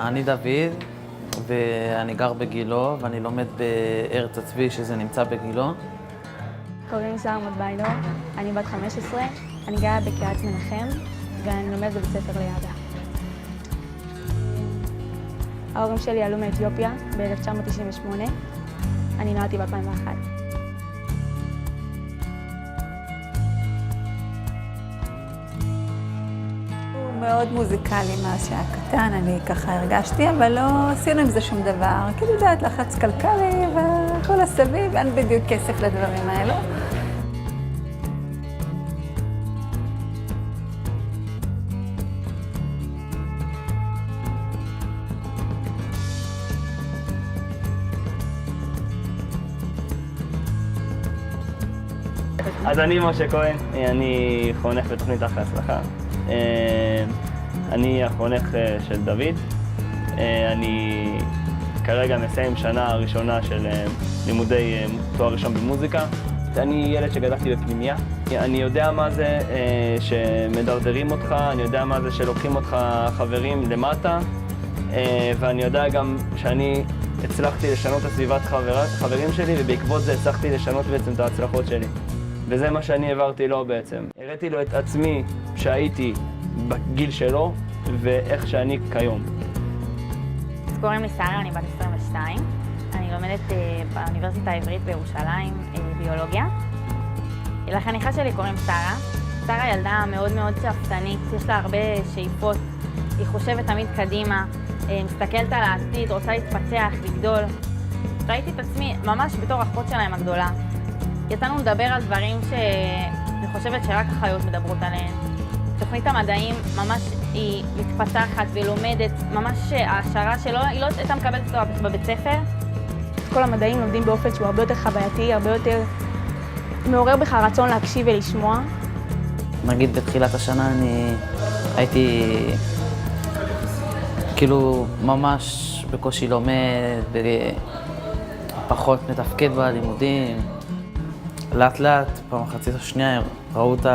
אני דוד, ואני גר בגילו, ואני לומד בארץ הצבי, שזה נמצא בגילו. קוראים לי שרה מוטביילו, אני בת 15, אני גרה בקריית מנחם, ואני לומדת בבית ספר ליד"ה. ההורים שלי עלו מאתיופיה ב-1998, אני נולדתי ב-2001. הוא מאוד מוזיקלי מאז שהיה קטן, אני ככה הרגשתי, אבל לא עשינו עם זה שום דבר. כאילו יודעת, לחץ כלכלי וכל הסביב, אין בדיוק כסף לדברים האלו. אז אני משה כהן, אני חונך בתוכנית אחלה הצלחה. אני החונך של דוד. אני כרגע מסיים שנה הראשונה של לימודי תואר ראשון במוזיקה. אני ילד שגדלתי בפנימייה. אני יודע מה זה שמדרדרים אותך, אני יודע מה זה שלוקחים אותך חברים למטה, ואני יודע גם שאני הצלחתי לשנות את סביבת חברים שלי, ובעקבות זה הצלחתי לשנות בעצם את ההצלחות שלי. וזה מה שאני העברתי לו בעצם. הראיתי לו את עצמי שהייתי בגיל שלו, ואיך שאני כיום. אז קוראים לי שרה, אני בת 22. אני לומדת באוניברסיטה העברית בירושלים ביולוגיה. לחניכה שלי קוראים שרה. שרה ילדה מאוד מאוד שאפתנית, יש לה הרבה שאיפות. היא חושבת תמיד קדימה, מסתכלת על העתיד, רוצה להתפתח, לגדול. ראיתי את עצמי ממש בתור אחות שלהם הגדולה. יצאנו לדבר על דברים שאני חושבת שרק החיות מדברות עליהן. תוכנית המדעים ממש היא מתפתחת ולומדת, ממש ההשערה שלו, היא לא הייתה מקבלת אותו בבית ספר. כל המדעים לומדים באופן שהוא הרבה יותר חווייתי, הרבה יותר מעורר בך רצון להקשיב ולשמוע. נגיד בתחילת השנה אני הייתי כאילו ממש בקושי לומד, פחות מתפקד בלימודים. לאט לאט, במחצית השנייה, ראו את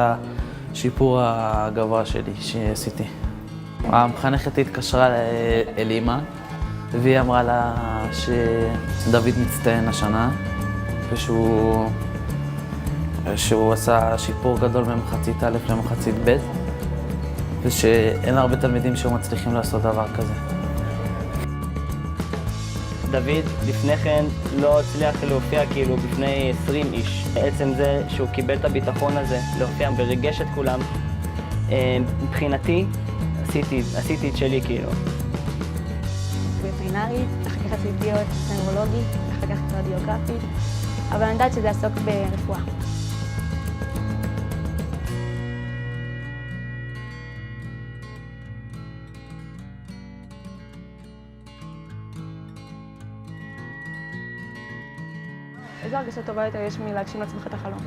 השיפור הגבוה שלי שעשיתי. המחנכת התקשרה אל אמא, והיא אמרה לה שדוד מצטיין השנה, ושהוא עשה שיפור גדול ממחצית א' למחצית ב', ושאין הרבה תלמידים שמצליחים לעשות דבר כזה. דוד לפני כן לא הצליח להופיע כאילו בפני 20 איש. בעצם זה שהוא קיבל את הביטחון הזה להופיע וריגש את כולם, מבחינתי עשיתי את שלי כאילו. וטרינרית, אחר כך עשיתי להיות נוירולוגית, אחר כך רדיוגרפית, אבל אני יודעת שזה עסוק ברפואה. איזו הרגשה טובה יותר יש מלהגשים לעצמך את החלום?